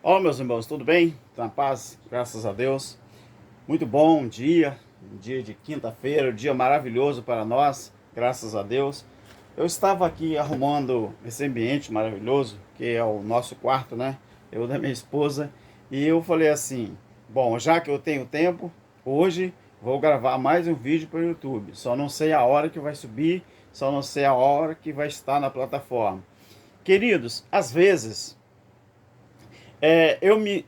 Olá, meus irmãos, tudo bem? Na paz, graças a Deus. Muito bom dia, um dia de quinta-feira, um dia maravilhoso para nós, graças a Deus. Eu estava aqui arrumando esse ambiente maravilhoso, que é o nosso quarto, né? Eu da minha esposa, e eu falei assim: bom, já que eu tenho tempo, hoje vou gravar mais um vídeo para o YouTube. Só não sei a hora que vai subir, só não sei a hora que vai estar na plataforma. Queridos, às vezes eu me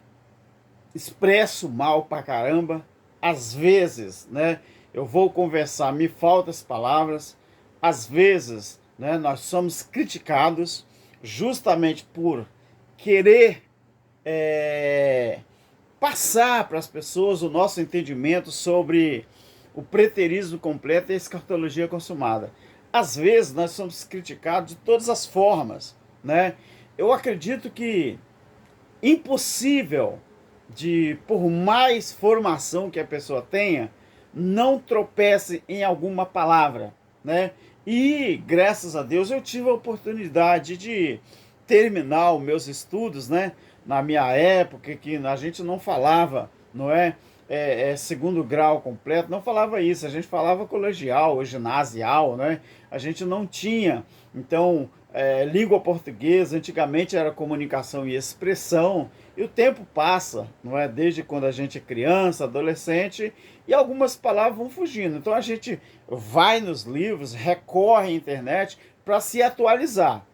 expresso mal pra caramba. Às vezes, né, eu vou conversar, me faltam as palavras. Às vezes, né, nós somos criticados justamente por querer é, passar para as pessoas o nosso entendimento sobre o preterismo completo e a escatologia consumada. Às vezes, nós somos criticados de todas as formas, né? Eu acredito que impossível por mais formação que a pessoa tenha, não tropece em alguma palavra, né? E graças a Deus eu tive a oportunidade de terminar os meus estudos, né? Na minha época que a gente não falava, não é? Segundo grau completo, não falava isso, a gente falava colegial ou ginasial, né? A gente não tinha, então, língua portuguesa, antigamente era comunicação e expressão, e o tempo passa, não é? Desde quando a gente é criança, adolescente, e algumas palavras vão fugindo. Então a gente vai nos livros, recorre à internet para se atualizar.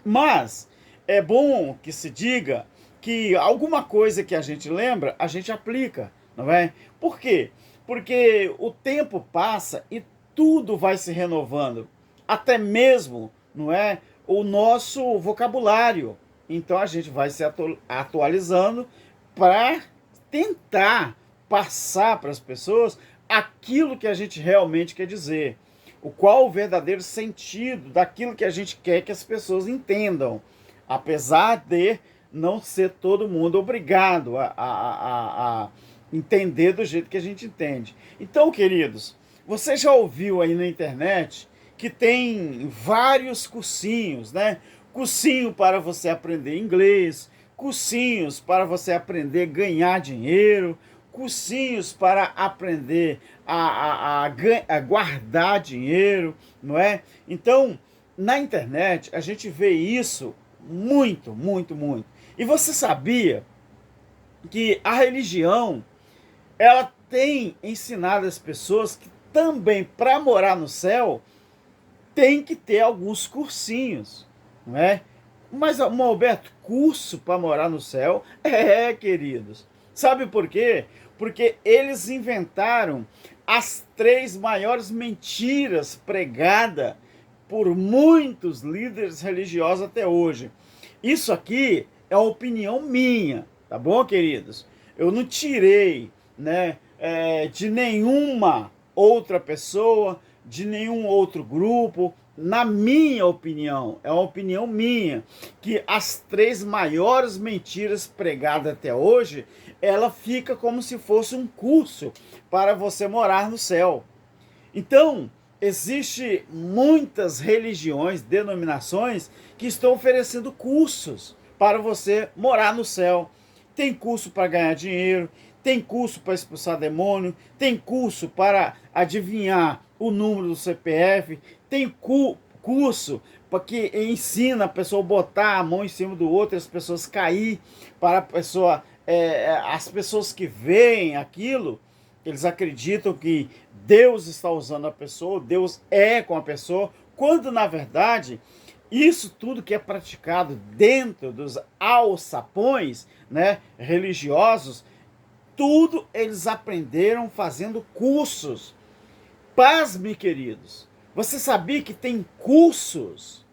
Mas é bom que se diga que alguma coisa que a gente lembra, a gente aplica, não é? Por quê? Porque o tempo passa e tudo vai se renovando, até mesmo, não é, o nosso vocabulário. Então a gente vai se atualizando para tentar passar para as pessoas aquilo que a gente realmente quer dizer, o qual o verdadeiro sentido daquilo que a gente quer que as pessoas entendam, apesar de não ser todo mundo obrigado a entender do jeito que a gente entende. Então, queridos, você já ouviu aí na internet que tem vários cursinhos, né? Cursinho para você aprender inglês, cursinhos para você aprender a ganhar dinheiro, cursinhos para aprender a guardar dinheiro, não é? Então, na internet, a gente vê isso muito, muito, muito. E você sabia que a religião, ela tem ensinado as pessoas que também, para morar no céu, tem que ter alguns cursinhos, não é? Mas, Alberto, curso para morar no céu? Queridos. Sabe por quê? Porque eles inventaram as 3 maiores mentiras pregadas por muitos líderes religiosos até hoje. Isso aqui é uma opinião minha, tá bom, queridos? Eu não tirei, né, de nenhuma outra pessoa, de nenhum outro grupo. Na minha opinião, é uma opinião minha, que as 3 maiores mentiras pregadas até hoje, ela fica como se fosse um curso para você morar no céu. Então, existe muitas religiões, denominações que estão oferecendo cursos para você morar no céu. Tem curso para ganhar dinheiro, tem curso para expulsar demônio, tem curso para adivinhar o número do CPF, tem curso que ensina a pessoa a botar a mão em cima do outro e as pessoas cair, para a pessoa, as pessoas que veem aquilo, eles acreditam que Deus está usando a pessoa, Deus é com a pessoa, quando na verdade isso tudo que é praticado dentro dos alçapões, né, religiosos, tudo eles aprenderam fazendo cursos. Pasme, queridos, você sabia que tem cursos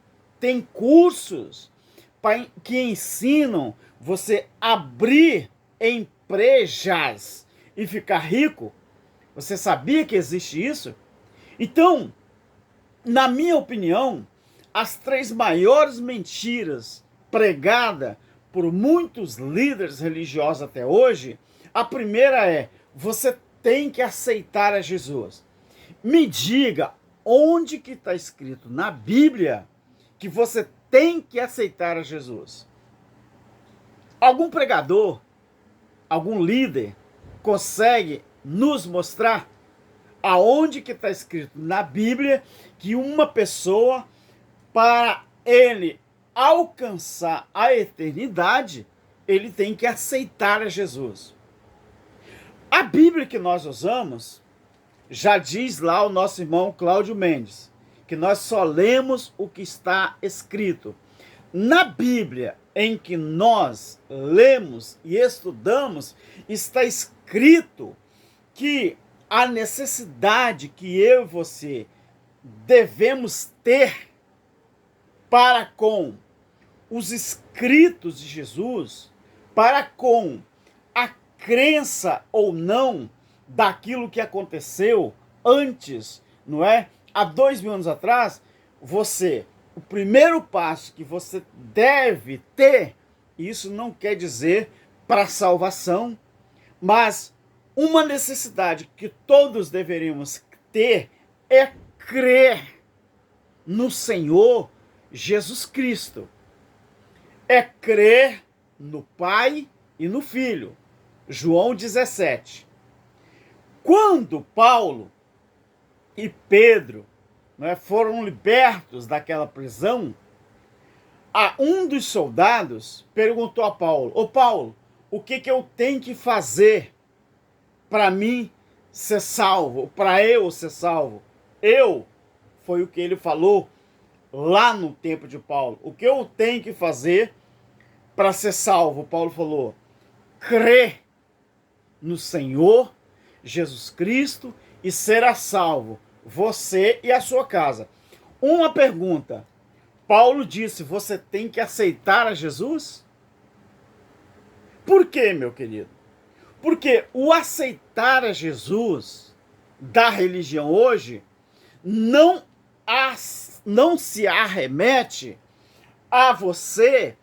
que ensinam você a abrir empresas e ficar rico? Você sabia que existe isso? Então, na minha opinião, as 3 maiores mentiras pregadas por muitos líderes religiosos até hoje, a primeira é: você tem que aceitar a Jesus. Me diga onde que está escrito na Bíblia que você tem que aceitar a Jesus. Algum pregador, algum líder consegue nos mostrar aonde que está escrito na Bíblia que uma pessoa, para ele alcançar a eternidade, ele tem que aceitar a Jesus? A Bíblia que nós usamos já diz lá o nosso irmão Cláudio Mendes, que nós só lemos o que está escrito. Na Bíblia em que nós lemos e estudamos, está escrito que a necessidade que eu e você devemos ter para com os escritos de Jesus, para com a crença ou não daquilo que aconteceu antes, não é? Há 2000 anos atrás, o primeiro passo que você deve ter, isso não quer dizer para salvação, mas uma necessidade que todos deveríamos ter é crer no Senhor Jesus Cristo. É crer no Pai e no Filho. João 17. Quando Paulo e Pedro, foram libertos daquela prisão, um dos soldados perguntou a Paulo: Ô Paulo, o que eu tenho que fazer para mim ser salvo, para eu ser salvo? Foi o que ele falou lá no tempo de Paulo. O que eu tenho que fazer para ser salvo? Paulo falou: crer no Senhor Jesus Cristo e será salvo, você e a sua casa. Uma pergunta: Paulo disse, você tem que aceitar a Jesus? Por quê, meu querido? Porque o aceitar a Jesus da religião hoje não se arremete a você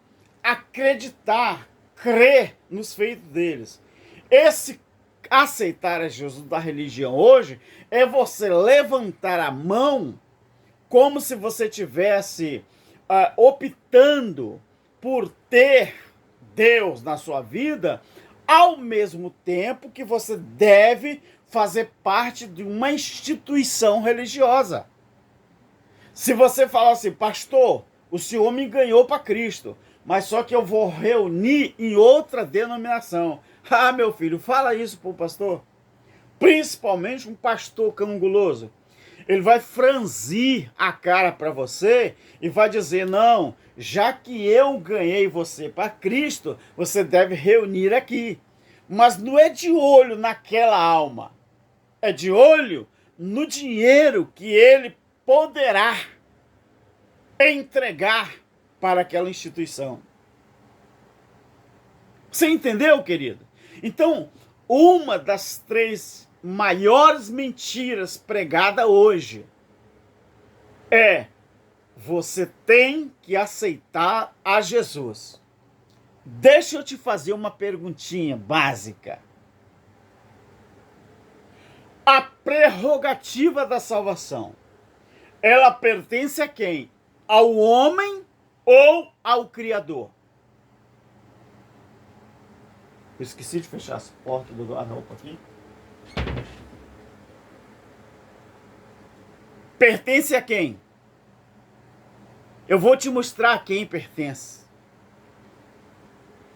acreditar, crer nos feitos deles. Esse aceitar a Jesus da religião hoje é você levantar a mão como se você tivesse optando por ter Deus na sua vida, ao mesmo tempo que você deve fazer parte de uma instituição religiosa. Se você falar assim: pastor, o senhor me ganhou para Cristo, mas só que eu vou reunir em outra denominação. Ah, meu filho, fala isso para o pastor. Principalmente um pastor canguloso. Ele vai franzir a cara para você e vai dizer: não, já que eu ganhei você para Cristo, você deve reunir aqui. Mas não é de olho naquela alma. É de olho no dinheiro que ele poderá entregar para aquela instituição. Você entendeu, querido? Então, uma das 3 maiores mentiras pregadas hoje é: você tem que aceitar a Jesus. Deixa eu te fazer uma perguntinha básica. A prerrogativa da salvação, ela pertence a quem? Ao homem ou ao Criador? Eu esqueci de fechar as portas do guarda-roupa aqui. Pertence a quem? Eu vou te mostrar a quem pertence.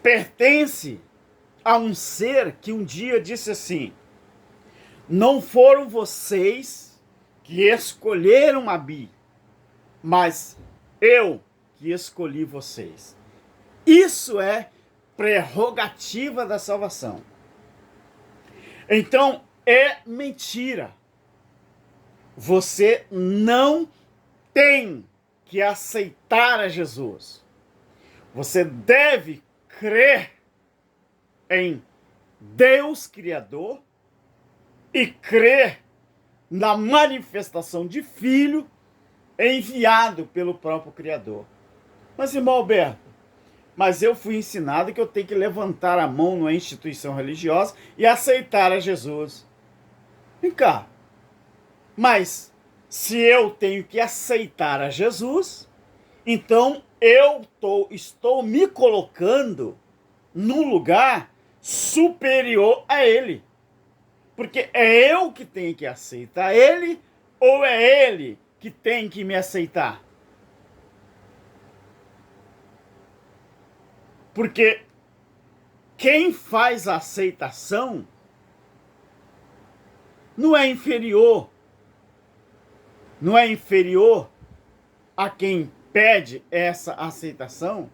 Pertence a um ser que um dia disse assim: não foram vocês que escolheram a mim, mas eu que escolhi vocês. Isso é prerrogativa da salvação. Então, é mentira. Você não tem que aceitar a Jesus. Você deve crer em Deus Criador e crer na manifestação de Filho enviado pelo próprio Criador. Mas, irmão Alberto, mas eu fui ensinado que eu tenho que levantar a mão numa instituição religiosa e aceitar a Jesus. Vem cá. Mas se eu tenho que aceitar a Jesus, então eu estou me colocando num lugar superior a ele. Porque é eu que tenho que aceitar ele ou é ele que tem que me aceitar? Porque quem faz a aceitação não é inferior. Não é inferior a quem pede essa aceitação.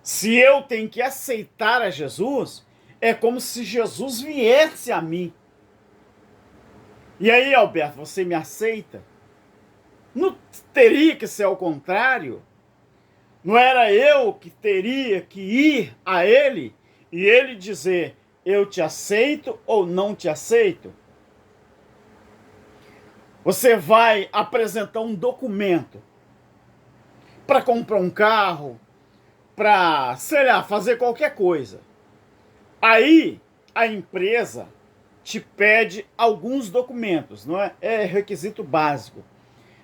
Se eu tenho que aceitar a Jesus, é como se Jesus viesse a mim. E aí, Alberto, você me aceita? Não teria que ser ao contrário? Não era eu que teria que ir a ele e ele dizer, eu te aceito ou não te aceito? Você vai apresentar um documento para comprar um carro, para, sei lá, fazer qualquer coisa. Aí a empresa te pede alguns documentos, não é? É requisito básico.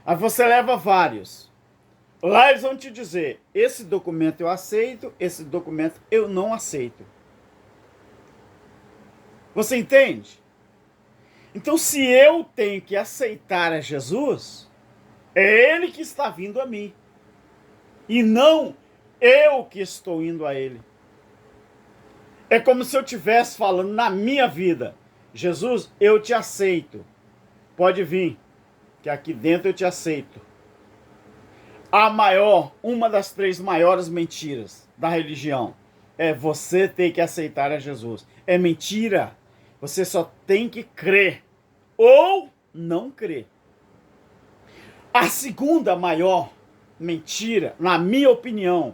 Aí você leva vários. Lá eles vão te dizer, esse documento eu aceito, esse documento eu não aceito. Você entende? Então, se eu tenho que aceitar a Jesus, é ele que está vindo a mim. E não eu que estou indo a ele. É como se eu estivesse falando na minha vida, Jesus, eu te aceito. Pode vir, que aqui dentro eu te aceito. Uma das 3 maiores mentiras da religião é você ter que aceitar a Jesus. É mentira. Você só tem que crer ou não crer. A segunda maior mentira, na minha opinião,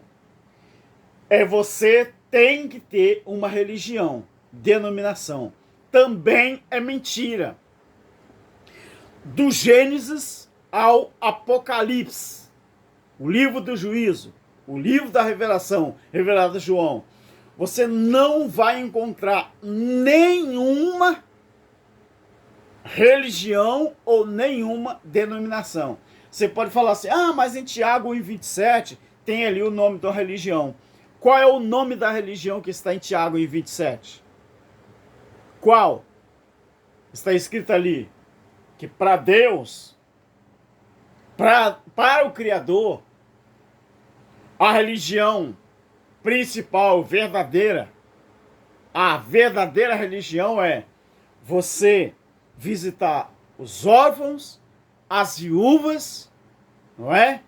é você tem que ter uma religião, denominação. Também é mentira. Do Gênesis ao Apocalipse, o livro do juízo, o livro da revelação, revelado a João, você não vai encontrar nenhuma religião ou nenhuma denominação. Você pode falar assim, mas em Tiago 1,27 tem ali o nome da religião. Qual é o nome da religião que está em Tiago 1,27? Qual? Está escrito ali que para Deus, para o Criador, a religião principal, verdadeira, a verdadeira religião é você visitar os órfãos, as viúvas, não é?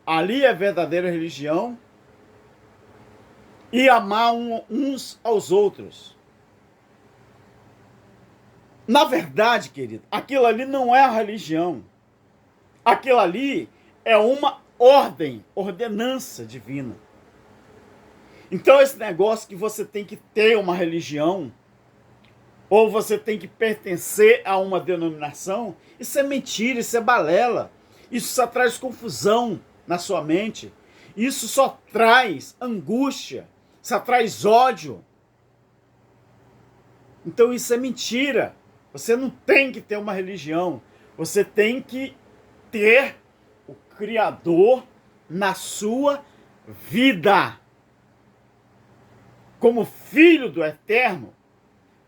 Ali é a verdadeira religião. E amar uns aos outros. Na verdade, querido, aquilo ali não é a religião. Aquilo ali é uma ordem, ordenança divina. Então esse negócio que você tem que ter uma religião, ou você tem que pertencer a uma denominação, isso é mentira, isso é balela. Isso só traz confusão na sua mente. Isso só traz angústia, só traz ódio. Então isso é mentira. Você não tem que ter uma religião. Você tem que ter o Criador na sua vida. Como filho do Eterno,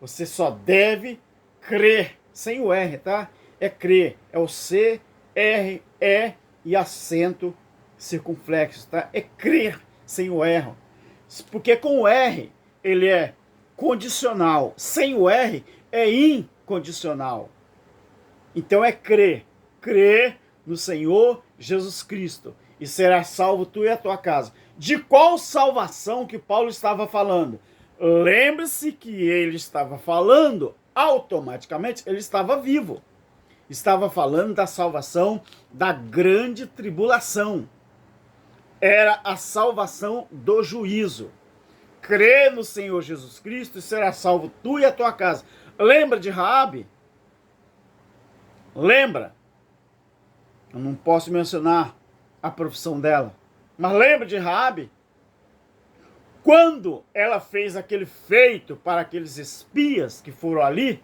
você só deve crer. Sem o R, tá? É crer. É o C, R, E e acento circunflexo, tá? É crer sem o R. Porque com o R, ele é condicional. Sem o R, é incondicional. Então é crer. Crer no Senhor Jesus Cristo. E será salvo tu e a tua casa. De qual salvação que Paulo estava falando? Lembre-se que ele estava falando, automaticamente, ele estava vivo. Estava falando da salvação da grande tribulação. Era a salvação do juízo. Crê no Senhor Jesus Cristo e será salvo tu e a tua casa. Lembra de Raabe? Lembra? Eu não posso mencionar a profissão dela. Mas lembra de Raabe? Quando ela fez aquele feito para aqueles espias que foram ali,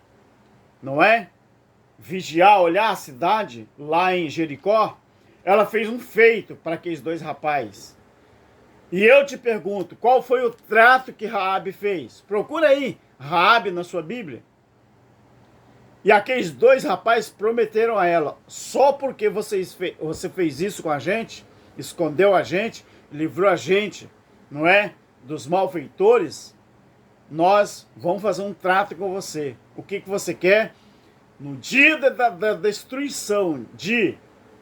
não é? Vigiar, olhar a cidade lá em Jericó, ela fez um feito para aqueles 2 rapazes. E eu te pergunto, qual foi o trato que Raabe fez? Procura aí, Raabe na sua Bíblia. E aqueles dois rapazes prometeram a ela, só porque você fez isso com a gente, escondeu a gente, livrou a gente, não é? Dos malfeitores, nós vamos fazer um trato com você. O que você quer? No dia da destruição de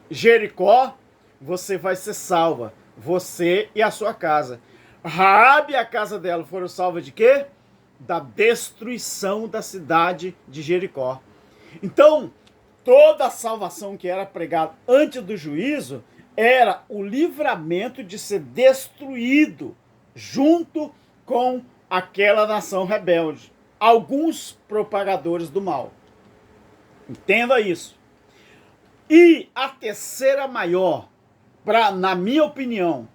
Jericó, você vai ser salva. Você e a sua casa. Raabe e a casa dela foram salvas de quê? Da destruição da cidade de Jericó. Então, toda a salvação que era pregada antes do juízo era o livramento de ser destruído junto com aquela nação rebelde. Alguns propagadores do mal. Entenda isso. E a terceira maior, na minha opinião,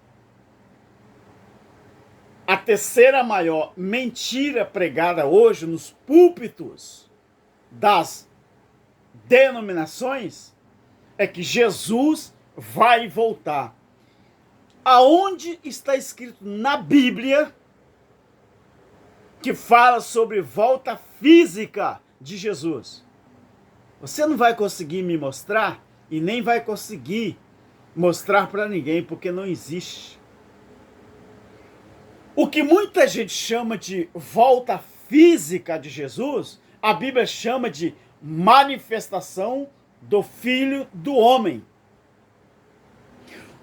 a terceira maior mentira pregada hoje nos púlpitos das denominações é que Jesus vai voltar. Aonde está escrito na Bíblia que fala sobre volta física de Jesus? Você não vai conseguir me mostrar e nem vai conseguir mostrar para ninguém, porque não existe. O que muita gente chama de volta física de Jesus, a Bíblia chama de manifestação do Filho do Homem.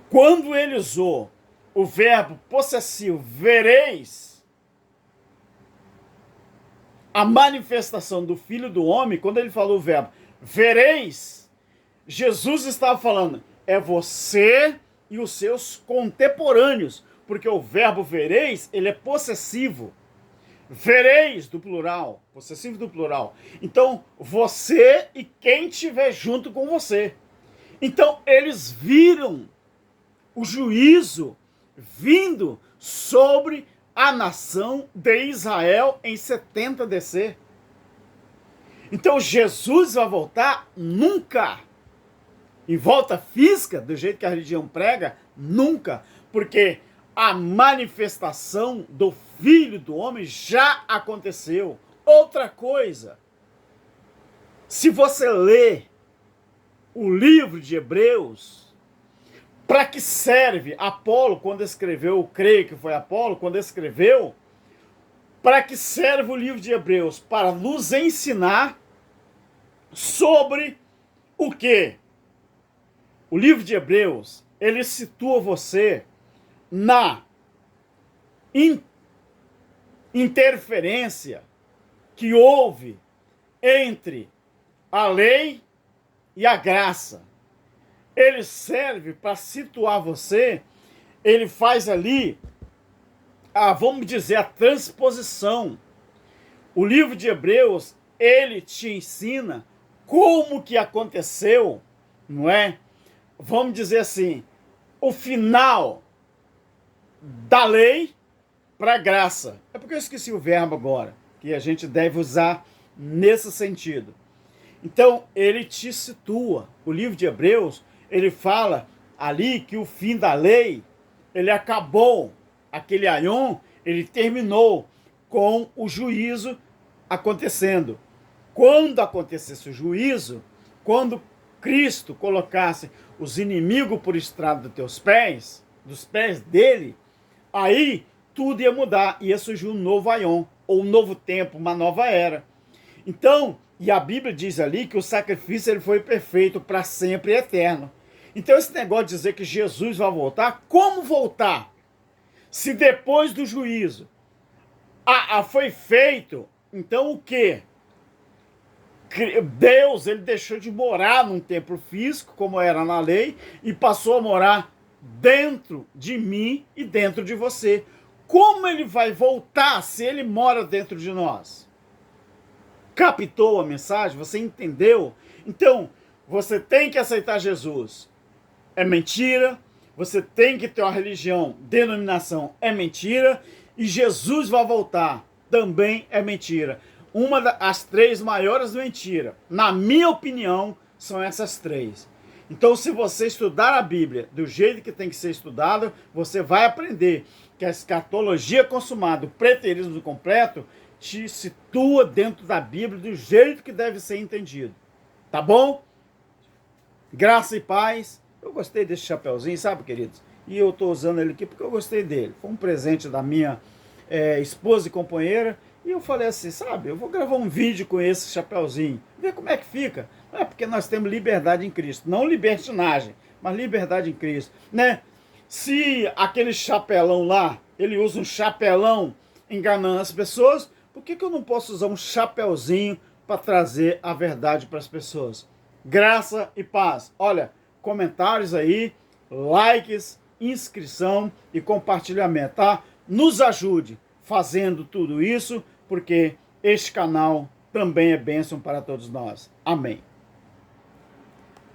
Quando ele usou o verbo possessivo, vereis, a manifestação do Filho do Homem, quando ele falou o verbo vereis, Jesus estava falando, é você e os seus contemporâneos, porque o verbo vereis, ele é possessivo. Vereis do plural, possessivo do plural. Então, você e quem estiver junto com você. Então, eles viram o juízo vindo sobre a nação de Israel em 70 DC. Então, Jesus vai voltar? Nunca. Em volta física, do jeito que a religião prega? Nunca. Porque a manifestação do Filho do Homem já aconteceu. Outra coisa, se você lê o livro de Hebreus, para que serve Apolo quando escreveu, eu creio que foi Apolo quando escreveu, para que serve o livro de Hebreus? Para nos ensinar sobre o quê? O livro de Hebreus, ele situa você na interferência que houve entre a lei e a graça. Ele serve para situar você, ele faz ali, vamos dizer, a transposição. O livro de Hebreus, ele te ensina como que aconteceu, não é? Vamos dizer assim, o final da lei para a graça. É porque eu esqueci o verbo agora, que a gente deve usar nesse sentido. Então, ele te situa. O livro de Hebreus, ele fala ali que o fim da lei, ele acabou. Aquele aion, ele terminou com o juízo acontecendo. Quando acontecesse o juízo, quando Cristo colocasse os inimigos por estrado dos teus pés, dos pés dele, aí tudo ia mudar, ia surgir um novo aion, ou um novo tempo, uma nova era. Então, e a Bíblia diz ali que o sacrifício ele foi perfeito para sempre e eterno. Então esse negócio de dizer que Jesus vai voltar, como voltar? Se depois do juízo foi feito, então o quê? Deus ele deixou de morar num templo físico, como era na lei, e passou a morar dentro de mim e dentro de você. Como ele vai voltar se ele mora dentro de nós? Captou a mensagem? Você entendeu? Então, você tem que aceitar Jesus. É mentira. Você tem que ter uma religião, denominação, é mentira. E Jesus vai voltar, também é mentira. As três maiores mentiras, na minha opinião, são essas três. Então, se você estudar a Bíblia do jeito que tem que ser estudado, você vai aprender que a escatologia consumada, o preterismo completo, te situa dentro da Bíblia do jeito que deve ser entendido. Tá bom? Graça e paz. Eu gostei desse chapeuzinho, sabe, queridos? E eu estou usando ele aqui porque eu gostei dele. Foi um presente da minha esposa e companheira. E eu falei assim, sabe, eu vou gravar um vídeo com esse chapeuzinho, ver como é que fica. É porque nós temos liberdade em Cristo. Não libertinagem, mas liberdade em Cristo. Né? Se aquele chapelão lá, ele usa um chapelão enganando as pessoas, por que eu não posso usar um chapeuzinho para trazer a verdade para as pessoas? Graça e paz. Olha, comentários aí, likes, inscrição e compartilhamento, tá? Nos ajude fazendo tudo isso, porque este canal também é bênção para todos nós. Amém.